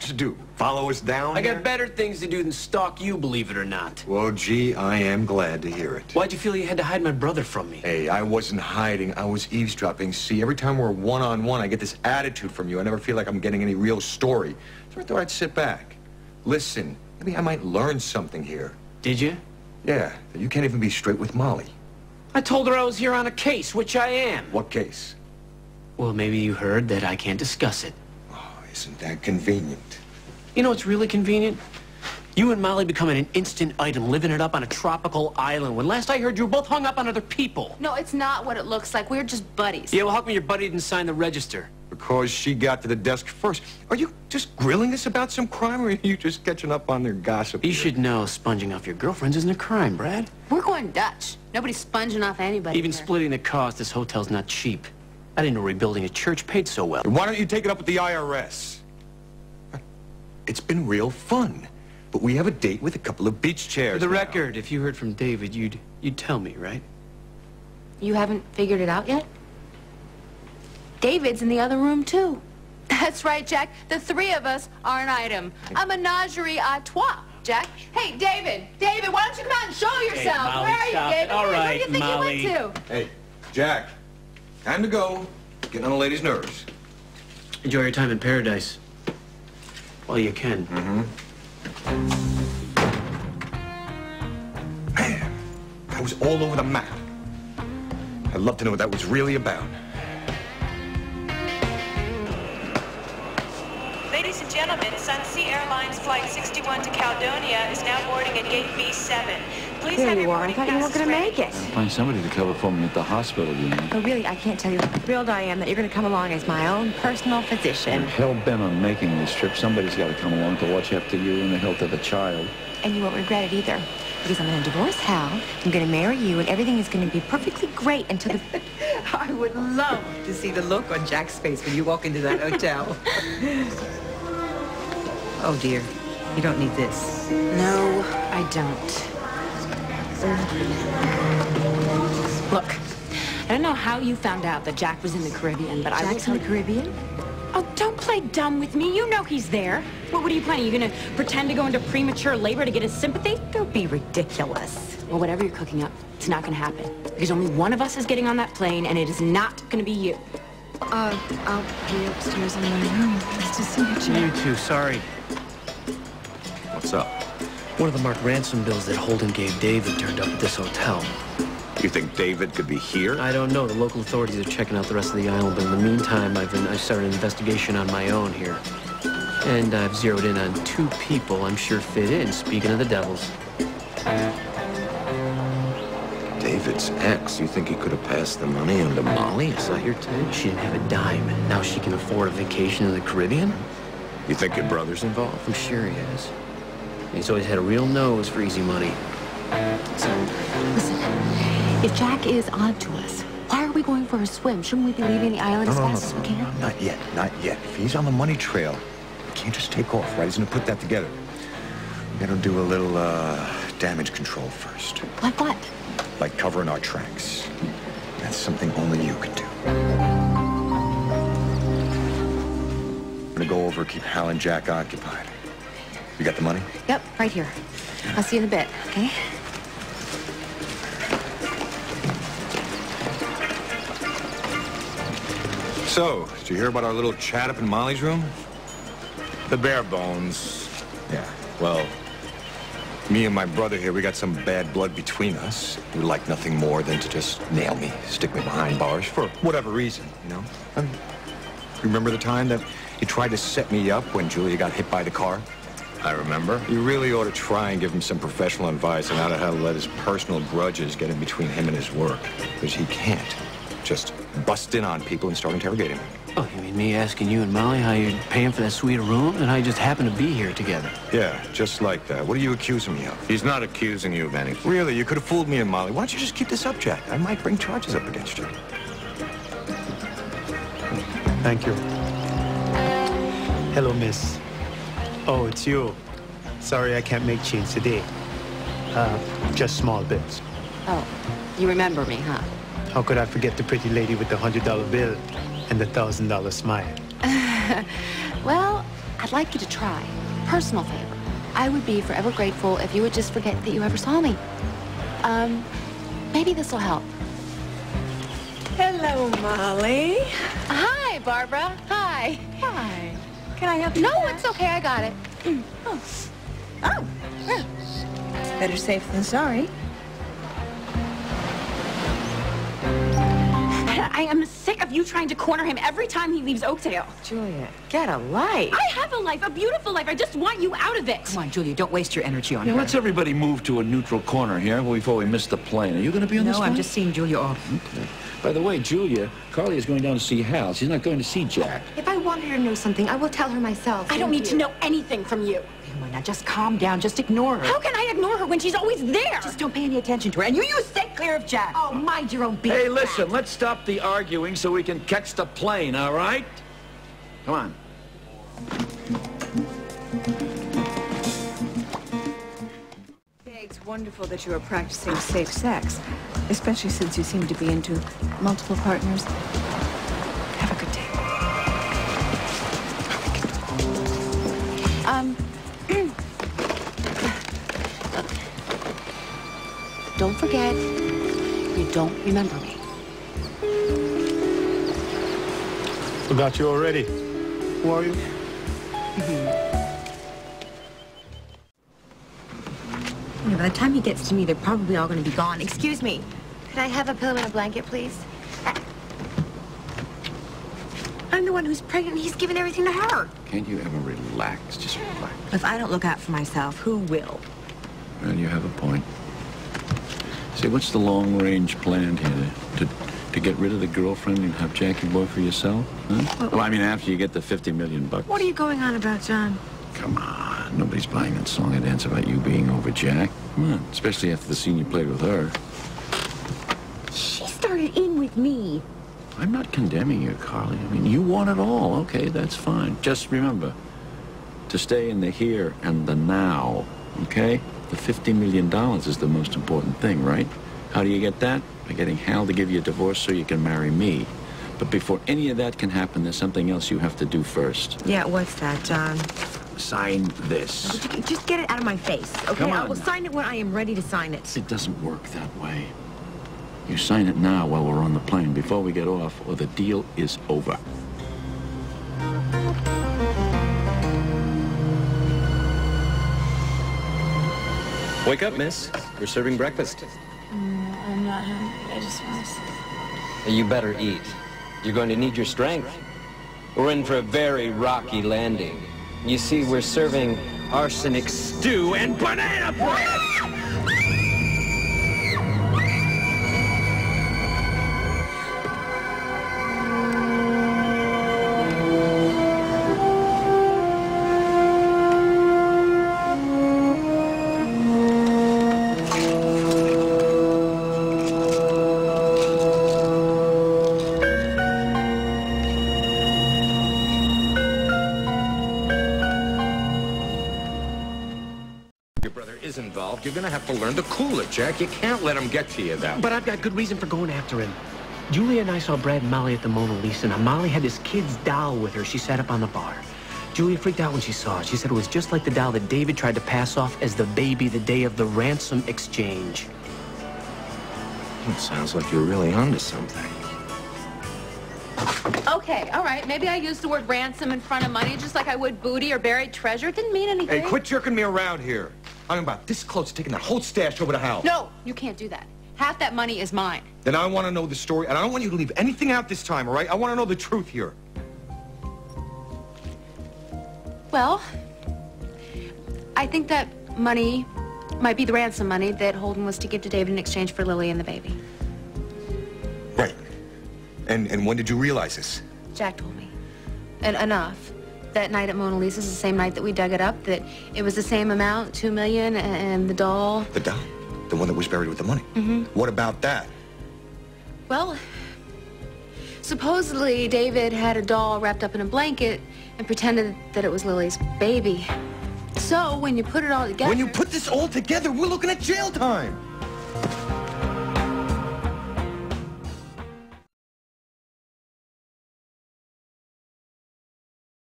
to do? Follow us down? I got better things to do than stalk you, believe it or not. Well, gee, I am glad to hear it. Why'd you feel you had to hide my brother from me? Hey, I wasn't hiding. I was eavesdropping. See, every time we're one-on-one, I get this attitude from you. I never feel like I'm getting any real story. So I thought I'd sit back. Listen, maybe I might learn something here. Did you? Yeah, that you can't even be straight with Molly. I told her I was here on a case, which I am. What case? Well, maybe you heard that I can't discuss it. Oh, isn't that convenient? You know what's really convenient? You and Molly becoming an instant item, living it up on a tropical island, when last I heard you were both hung up on other people. No, it's not what it looks like. We're just buddies. Yeah, well, how come your buddy didn't sign the register? Because she got to the desk first. Are you just grilling us about some crime, or are you just catching up on their gossip? You should know sponging off your girlfriends isn't a crime, Brad. We're going Dutch. Nobody's sponging off anybody. Even here. splitting the cost, this hotel's not cheap. I didn't know rebuilding a church paid so well. Why don't you take it up with the IRS? It's been real fun. But we have a date with a couple of beach chairs. For the now. record, if you heard from David, you'd tell me, right? You haven't figured it out yet? David's in the other room, too. That's right, Jack. The three of us are an item. A menagerie à trois, Jack. Hey, David! David, why don't you come out and show yourself? Hey, Molly, Where are you, stop David? it. All right, Where do you think Molly. you went to? Hey, Jack. Time to go. Getting on the ladies' nerves. Enjoy your time in paradise. Well, you can. Man, that was all over the map. I'd love to know what that was really about. Ladies and gentlemen, Sunsea Airlines Flight 61 to Caledonia is now boarding at Gate B7. Please There have you your are. I boarding thought you weren't passes going to ready. make it. Find somebody to cover for me at the hospital, you know. But really, I can't tell you how thrilled I am that you're going to come along as my own personal physician. I'm hell-bent on making this trip. Somebody's got to come along to watch after you and the health of the child. And you won't regret it either. Because I'm going to divorce Hal, I'm going to marry you, and everything is going to be perfectly great until the... I would love to see the look on Jack's face when you walk into that hotel. Oh, dear. You don't need this. No, I don't. Look, I don't know how you found out that Jack was in the Caribbean, but Jack's in the Caribbean? Oh, don't play dumb with me. You know he's there. What are you planning? You gonna pretend to go into premature labor to get his sympathy? Don't be ridiculous. Well, whatever you're cooking up, it's not gonna happen. Because only one of us is getting on that plane, and it is not gonna be you. I'll be upstairs in my room. Nice to see you, Jack. You too, sorry. What's up? One of the marked ransom bills that Holden gave David turned up at this hotel. You think David could be here? I don't know. The local authorities are checking out the rest of the island, but in the meantime, I started an investigation on my own here. And I've zeroed in on two people I'm sure fit in, speaking of the devils. David's ex. You think he could have passed the money on to Molly? I saw here today. She didn't have a dime. Now she can afford a vacation in the Caribbean? You think your brother's involved? I'm sure he is. He's always had a real nose for easy money. So, listen, if Jack is on to us, why are we going for a swim? Shouldn't we be leaving the island as fast as we can? Not yet, not yet. If he's on the money trail, we can't just take off, right? He's gonna put that together. We gotta do a little, damage control first. Like what? Like covering our tracks. That's something only you could do. I'm gonna go over, keep Hal and Jack occupied. You got the money? Yep, right here. I'll see you in a bit, okay? So, did you hear about our little chat up in Molly's room? The bare bones. Yeah, well, me and my brother here, we got some bad blood between us. We would like nothing more than to just nail me, stick me behind bars for whatever reason, you know? Remember the time that he tried to set me up when Julia got hit by the car? I remember. You really ought to try and give him some professional advice on how to let his personal grudges get in between him and his work. Because he can't just bust in on people and start interrogating them. Oh, you mean me asking you and Molly how you're paying for that suite of room and how you just happen to be here together? Yeah, just like that. What are you accusing me of? He's not accusing you of anything. Really, you could have fooled me and Molly. Why don't you just keep this up, Jack? I might bring charges up against you. Thank you. Hello, miss. Oh, it's you. Sorry I can't make change today. Just small bits. Oh, you remember me, huh? How could I forget the pretty lady with the $100 bill and the $1,000 smile? Well, I'd like you to try. Personal favor. I would be forever grateful if you would just forget that you ever saw me. Maybe this will help. Hello, Molly. Hi, Barbara. Hi. Hi. Can I help you? No, it's okay. I got it. Oh. Oh. Well, it's better safe than sorry. I am sick of you trying to corner him every time he leaves Oakdale. Julia, get a life. I have a life, a beautiful life. I just want you out of it. Come on, Julia, don't waste your energy on Yeah, her. let's everybody move to a neutral corner here before we miss the plane. Are you going to be on this No, one? I'm just seeing Julia off. Okay. By the way, Julia, Carly is going down to see Hal. She's not going to see Jack. If I want her to know something, I will tell her myself. I don't need to know anything from you. Come on, now just calm down. Just ignore her. How can I ignore her when she's always there? Just don't pay any attention to her. And you stay clear of Jack. Oh, mind your own business. Hey, listen, let's stop the arguing so we can catch the plane, all right? Come on. It's wonderful that you are practicing safe sex, especially since you seem to be into multiple partners. Have a good day. Don't forget, you don't remember me. Forgot you already. Who are you? By the time he gets to me, they're probably all going to be gone. Excuse me. Could I have a pillow and a blanket, please? I'm the one who's pregnant, and he's giving everything to her. Can't you ever relax? Just relax. If I don't look out for myself, who will? Well, you have a point. See, what's the long-range plan here? To get rid of the girlfriend and have Jackie boy for yourself? Huh? Well, I mean, after you get the $50 million. What are you going on about, John? Come on. Nobody's buying that song and dance about you being over Jack. Come on. Especially after the scene you played with her. She started in with me. I'm not condemning you, Carly. I mean, you want it all. Okay, that's fine. Just remember to stay in the here and the now, okay? The $50 million is the most important thing, right? How do you get that? By getting Hal to give you a divorce so you can marry me. But before any of that can happen, there's something else you have to do first. Yeah, what's that, John? Sign this. Just get it out of my face, okay? Come on. I will sign it when I am ready to sign it. It doesn't work that way. You sign it now while we're on the plane, before we get off, or the deal is over. Wake up, miss. We're serving breakfast. I'm not hungry. I just want to sleep. You better eat. You're going to need your strength. We're in for a very rocky landing. You see, we're serving arsenic stew and banana bread! You're gonna have to learn to cool it, Jack. You can't let him get to you that way. But I've got good reason for going after him. Julia and I saw Brad and Molly at the Mona Lisa. Now, Molly had this kid's doll with her. She sat up on the bar. Julia freaked out when she saw it. She said it was just like the doll that David tried to pass off as the baby the day of the ransom exchange. It sounds like you're really onto something. Okay, all right. Maybe I used the word ransom in front of money, just like I would booty or buried treasure. It didn't mean anything. Hey, quit jerking me around here. I'm about this close to taking that whole stash over to Hal. No, you can't do that. Half that money is mine. Then I want to know the story, and I don't want you to leave anything out this time, all right? I want to know the truth here. Well, I think that money might be the ransom money that Holden was to give to David in exchange for Lily and the baby. Right. And when did you realize this? Jack told me. And enough. That night at Mona Lisa's, the same night that we dug it up, that it was the same amount, $2 million, and the doll. The doll? The one that was buried with the money? Mm-hmm. What about that? Well, supposedly David had a doll wrapped up in a blanket and pretended that it was Lily's baby. So when you put it all together... When you put this all together, we're looking at jail time.